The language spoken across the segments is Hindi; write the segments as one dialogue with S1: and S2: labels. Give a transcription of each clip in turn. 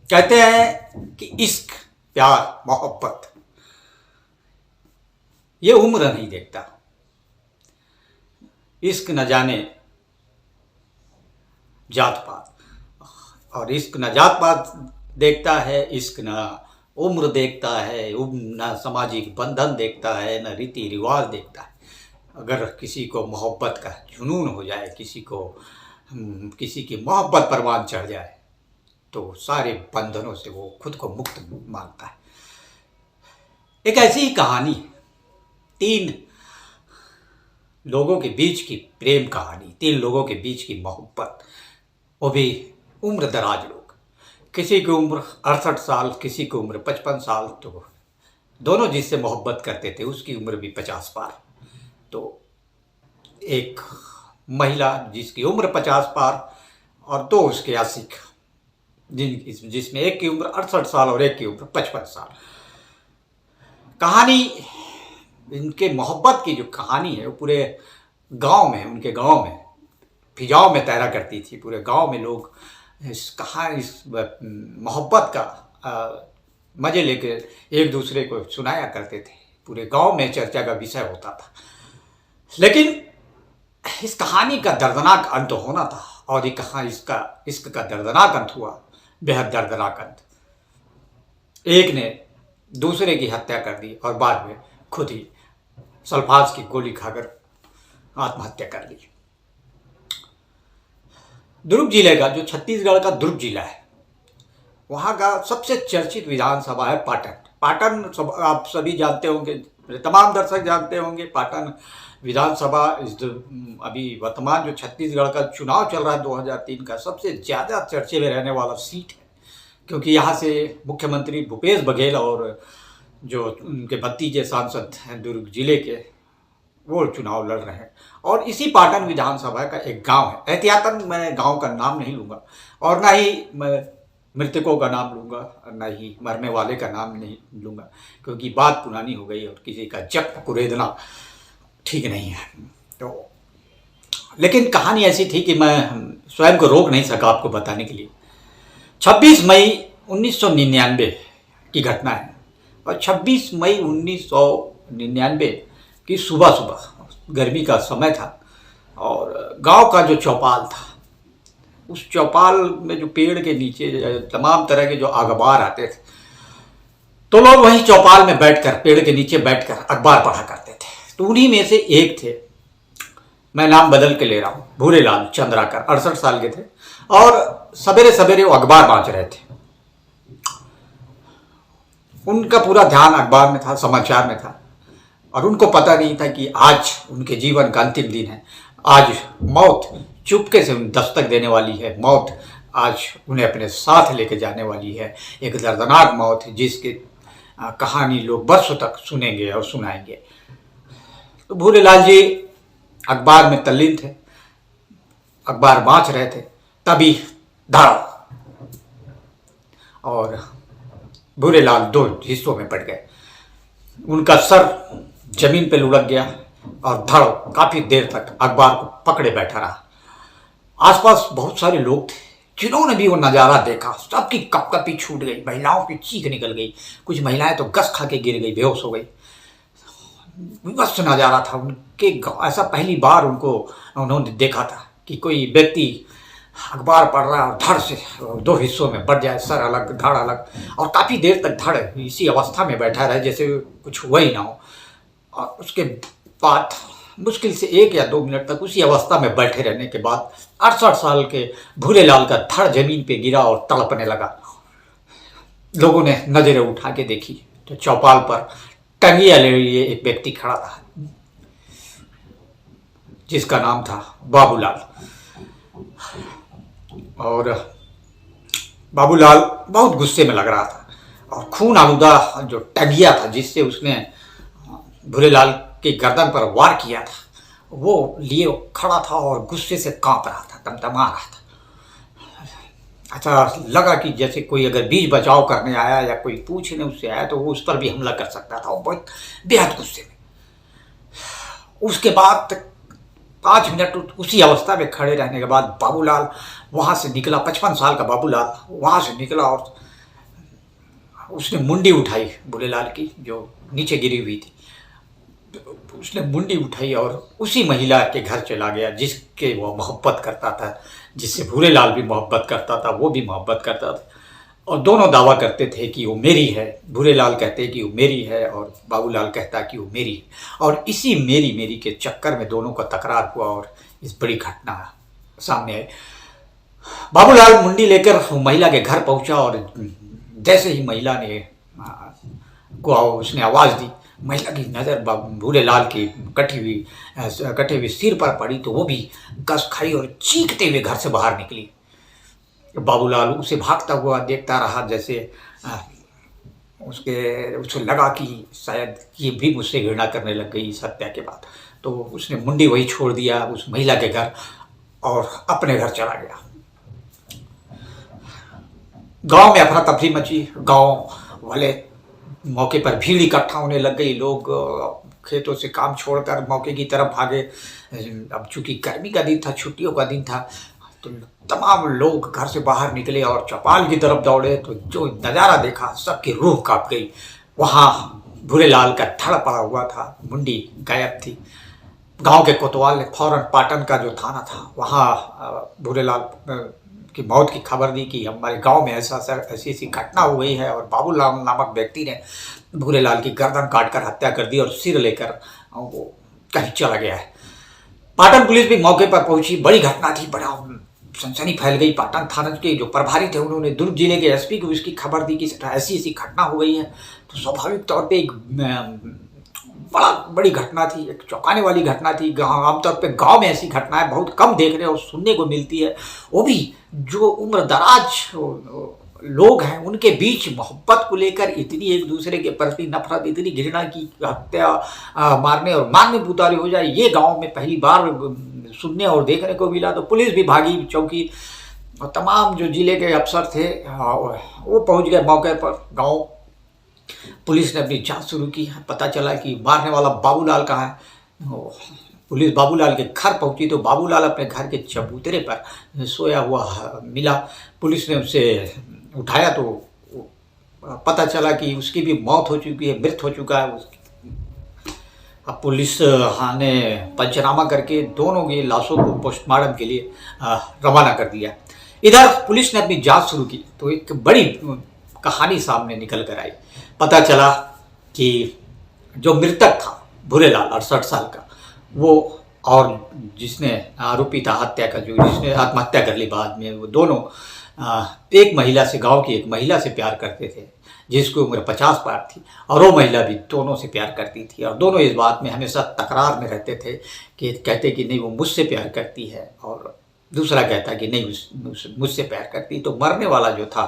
S1: कहते हैं कि इश्क, प्यार, मोहब्बत ये उम्र नहीं देखता। इश्क न जाने जात पात, और इश्क न जात पात देखता है, इश्क न उम्र देखता है, न सामाजिक बंधन देखता है, न रीति रिवाज देखता है। अगर किसी को मोहब्बत का जुनून हो जाए, किसी की मोहब्बत परवान चढ़ जाए, तो सारे बंधनों से वो खुद को मुक्त मानता है। एक ऐसी ही कहानी, 3 लोगों के बीच की प्रेम कहानी, 3 लोगों के बीच की मोहब्बत, वो भी उम्र दराज लोग। किसी की उम्र 68 साल, किसी की उम्र 55 साल, तो दोनों जिससे मोहब्बत करते थे उसकी उम्र भी 50 पार। तो एक महिला जिसकी उम्र 50 पार और 2 उसके आशिक, जिसमें एक की उम्र 68 साल और एक की उम्र 55 साल। कहानी, इनके मोहब्बत की जो कहानी है वो पूरे गांव में, उनके गांव में फिजाओं में तैरा करती थी। पूरे गांव में लोग इस मोहब्बत का मजे लेकर एक दूसरे को सुनाया करते थे। पूरे गांव में चर्चा का विषय होता था। लेकिन इस कहानी का दर्दनाक अंत होना था, और ये कहाँ इश्क का दर्दनाक अंत हुआ, बेहद दर्दनाक अंत। एक ने दूसरे की हत्या कर दी और बाद में खुद ही सल्फास की गोली खाकर आत्महत्या कर ली। दुर्ग जिले का, जो छत्तीसगढ़ का दुर्ग जिला है, वहाँ का सबसे चर्चित विधानसभा है पाटन। पाटन आप सभी जानते होंगे, तमाम दर्शक जानते होंगे। पाटन विधानसभा अभी वर्तमान जो छत्तीसगढ़ का चुनाव चल रहा है 2003 का, सबसे ज़्यादा चर्चे में रहने वाला सीट है, क्योंकि यहाँ से मुख्यमंत्री भूपेश बघेल और जो उनके भतीजे सांसद हैं दुर्ग जिले के, वो चुनाव लड़ रहे हैं। और इसी पाटन विधानसभा का एक गांव है, एहतियातन मैं गांव का नाम नहीं लूँगा, और ना ही मैं मृतकों का नाम लूँगा, और ना ही मरने वाले का नाम नहीं लूँगा, क्योंकि बात पुरानी हो गई और किसी का जख्म कुरेदना ठीक नहीं है। तो लेकिन कहानी ऐसी थी कि मैं स्वयं को रोक नहीं सका आपको बताने के लिए। 26 मई 1999 की घटना है, और 26 मई 1999 की सुबह गर्मी का समय था, और गांव का जो चौपाल था, उस चौपाल में जो पेड़ के नीचे तमाम तरह के जो अखबार आते थे, तो लोग वहीं चौपाल में बैठकर, पेड़ के नीचे बैठकर अखबार पढ़ा करते थे। तो उन्हीं में से एक थे, मैं नाम बदल के ले रहा हूँ, भूरेलाल चंद्राकर, 68 साल के थे, और सवेरे सवेरे वो अखबार बांट रहे थे। उनका पूरा ध्यान अखबार में था, समाचार में था, और उनको पता नहीं था कि आज उनके जीवन का अंतिम दिन है। आज मौत चुपके से उन्हें दस्तक देने वाली है। मौत आज उन्हें अपने साथ लेके जाने वाली है। एक दर्दनाक मौत है जिसकी कहानी लोग बरसों तक सुनेंगे और सुनाएंगे। तो भूरेलाल जी अखबार में तल्लीन थे, अखबार बाँच रहे थे, तभी धड़, और भूरेलाल 2 हिस्सों में पड़ गए। उनका सर जमीन पे लुढ़क गया, और धड़ काफी देर तक अखबार को पकड़े बैठा रहा। आसपास बहुत सारे लोग थे जिन्होंने भी वो नज़ारा देखा। सबकी कपकपी छूट गई, महिलाओं की चीख निकल गई, कुछ महिलाएं तो गस खा के गिर गई, बेहोश हो गई। विवश नज़ारा था उनके। ऐसा पहली बार उन्होंने देखा था कि कोई व्यक्ति अखबार पढ़ रहा है और धड़ से 2 हिस्सों में बढ़ जाए, सर अलग धड़ अलग, और काफ़ी देर तक धड़ इसी अवस्था में बैठा रहे जैसे कुछ हुआ ही ना हो। और उसके बाद मुश्किल से 1 या 2 मिनट तक उसी अवस्था में बैठे रहने के बाद 68 साल के भूरेलाल का धड़ जमीन पे गिरा और तड़पने लगा। लोगों ने नज़रें उठा के देखी तो चौपाल पर टंगिया लिए एक व्यक्ति खड़ा था, जिसका नाम था बाबूलाल। और बाबूलाल बहुत गुस्से में लग रहा था, और खून आलूदा जो टंगिया था जिससे उसने भूरेलाल की गर्दन पर वार किया था, वो लिए खड़ा था और गुस्से से कांप रहा था, तमतमा रहा था। अच्छा लगा कि जैसे कोई अगर बीच बचाव करने आया या कोई पूछने उससे आया तो वो उस पर भी हमला कर सकता था। वो बहुत बेहद गुस्से में। उसके बाद 5 मिनट उसी अवस्था में खड़े रहने के बाद बाबूलाल वहाँ से निकला। 55 साल का बाबूलाल वहाँ से निकला और उसने मुंडी उठाई भूरेलाल की, जो नीचे गिरी हुई थी। उसने मुंडी उठाई और उसी महिला के घर चला गया जिसके वो मोहब्बत करता था, जिससे भूरेलाल भी मोहब्बत करता था, वो भी मोहब्बत करता था। और दोनों दावा करते थे कि वो मेरी है। भूरेलाल कहते कि वो मेरी है और बाबूलाल कहता कि वो मेरी है। और इसी मेरी मेरी के चक्कर में दोनों का तकरार हुआ और इस बड़ी घटना सामने आई। बाबूलाल मुंडी लेकर महिला के घर पहुंचा और जैसे ही महिला ने को उसने आवाज़ दी, महिला की नज़र भूरेलाल की कटे हुए सिर पर पड़ी तो वो भी कस खाई और चीखते हुए घर से बाहर निकली। बाबूलाल उसे भागता हुआ देखता रहा, जैसे उसको लगा कि शायद ये भी मुझसे घृणा करने लग गई इस हत्या के बाद। तो उसने मुंडी वही छोड़ दिया उस महिला के घर और अपने घर चला गया। गांव में अफरा तफरी मची। गांव वाले मौके पर भीड़ इकट्ठा होने लग गई। लोग खेतों से काम छोड़कर मौके की तरफ भागे। अब चूंकि गर्मी का दिन था, छुट्टियों का दिन था, तो तमाम लोग घर से बाहर निकले और चौपाल की तरफ दौड़े। तो जो नज़ारा देखा, सबकी रूह कांप गई। वहाँ भूरेलाल का धड़ पड़ा हुआ था, मुंडी गायब थी। गांव के कोतवाल ने फौरन पाटन का जो थाना था वहाँ भूरेलाल की मौत की खबर दी कि हमारे गांव में ऐसी घटना हो गई है। और बाबूलाल नामक व्यक्ति ने भूरेलाल की गर्दन काटकर हत्या कर दी और सिर लेकर वो कहीं चला गया है। पाटन पुलिस भी मौके पर पहुंची। बड़ी घटना थी, बड़ा सनसनी फैल गई। पाटन थाना के जो प्रभारी थे उन्होंने दुर्ग जिले के एसपी को इसकी खबर दी कि ऐसी घटना हो गई है। तो स्वाभाविक तौर पे एक बड़ी घटना थी, एक चौंकाने वाली घटना थी। आमतौर पे गांव में ऐसी घटनाएं बहुत कम देखने और सुनने को मिलती है, वो भी जो उम्र दराज लोग हैं उनके बीच मोहब्बत को लेकर इतनी एक दूसरे के प्रति नफरत, इतनी घृणा की हत्या, मारने और मारने पुतारे हो जाए, ये गांव में पहली बार सुनने और देखने को मिला। तो पुलिस भी भागी, चौकी और तमाम जो जिले के अफसर थे वो पहुंच गए मौके पर। गांव पुलिस ने अपनी जांच शुरू की। पता चला कि मारने वाला बाबूलाल कहाँ है। पुलिस बाबूलाल के घर पहुंची तो बाबूलाल अपने घर के चबूतरे पर सोया हुआ मिला। पुलिस ने उसे उठाया तो पता चला कि उसकी भी मौत हो चुकी है, मृत हो चुका है उसकी। अब पुलिस ने पंचनामा करके दोनों की लाशों को पोस्टमार्टम के लिए रवाना कर दिया। इधर पुलिस ने अपनी जांच शुरू की तो एक बड़ी कहानी सामने निकल कर आई। पता चला कि जो मृतक था भूरेलाल 68 साल का, वो और जिसने आरोपी था हत्या का, जो जिसने आत्महत्या कर ली बाद में, वो दोनों एक महिला से, गांव की एक महिला से प्यार करते थे जिसकी उम्र 50 पार थी। और वो महिला भी दोनों से प्यार करती थी और दोनों इस बात में हमेशा तकरार में रहते थे कि कहते कि नहीं वो मुझसे प्यार करती है और दूसरा कहता कि नहीं मुझसे प्यार करती। तो मरने वाला जो था,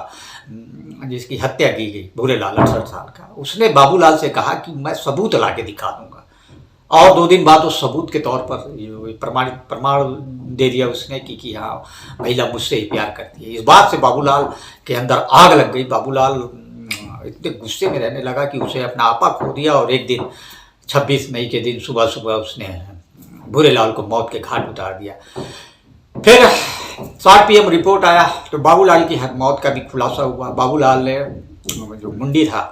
S1: जिसकी हत्या की गई, भूरेलाल 68 साल का, उसने बाबूलाल से कहा कि मैं सबूत ला के दिखा दूंगा। और 2 दिन बाद उस सबूत के तौर पर प्रमाण दे दिया उसने कि हाँ महिला मुझसे ही प्यार करती है। इस बात से बाबूलाल के अंदर आग लग गई। बाबूलाल इतने गुस्से में रहने लगा कि उसे अपना आपा खो दिया। और एक दिन 26 मई के दिन सुबह सुबह उसने भूरेलाल को मौत के घाट उतार दिया। फिर 7 PM रिपोर्ट आया तो बाबूलाल की मौत का भी खुलासा हुआ। बाबूलाल ने जो मुंडी था,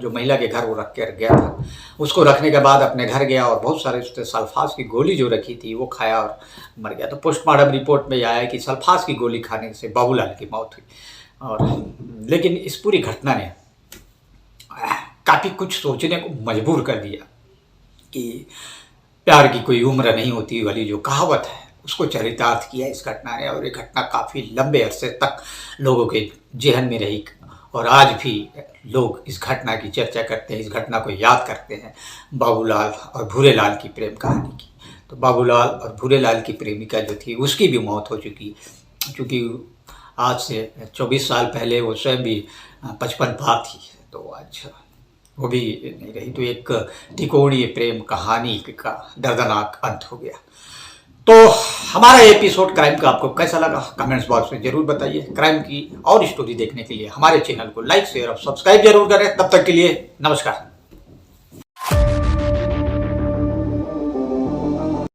S1: जो महिला के घर वो रख कर गया था, उसको रखने के बाद अपने घर गया और बहुत सारे उसने सल्फास की गोली जो रखी थी वो खाया और मर गया। तो पोस्टमार्टम रिपोर्ट में आया कि सल्फास की गोली खाने से बाबूलाल की मौत हुई। और लेकिन इस पूरी घटना ने काफ़ी कुछ सोचने को मजबूर कर दिया कि प्यार की कोई उम्र नहीं होती वाली जो कहावत है उसको चरितार्थ किया इस घटना ने। और ये घटना काफ़ी लंबे अरसे तक लोगों के जेहन में रही और आज भी लोग इस घटना की चर्चा करते हैं, इस घटना को याद करते हैं, बाबूलाल और भूरेलाल की प्रेम कहानी की। तो बाबूलाल और भूरेलाल की प्रेमिका जो थी उसकी भी मौत हो चुकी, क्योंकि आज से 24 साल पहले वो स्वयं भी 55 पार थी, तो आज वो भी नहीं रही। तो एक त्रिकोणीय प्रेम कहानी का दर्दनाक अंत हो गया। तो हमारा एपिसोड क्राइम का आपको कैसा लगा कमेंट्स बॉक्स में जरूर बताइए। क्राइम की और स्टोरी देखने के लिए हमारे चैनल को लाइक शेयर और सब्सक्राइब जरूर करें। तब तक के लिए नमस्कार।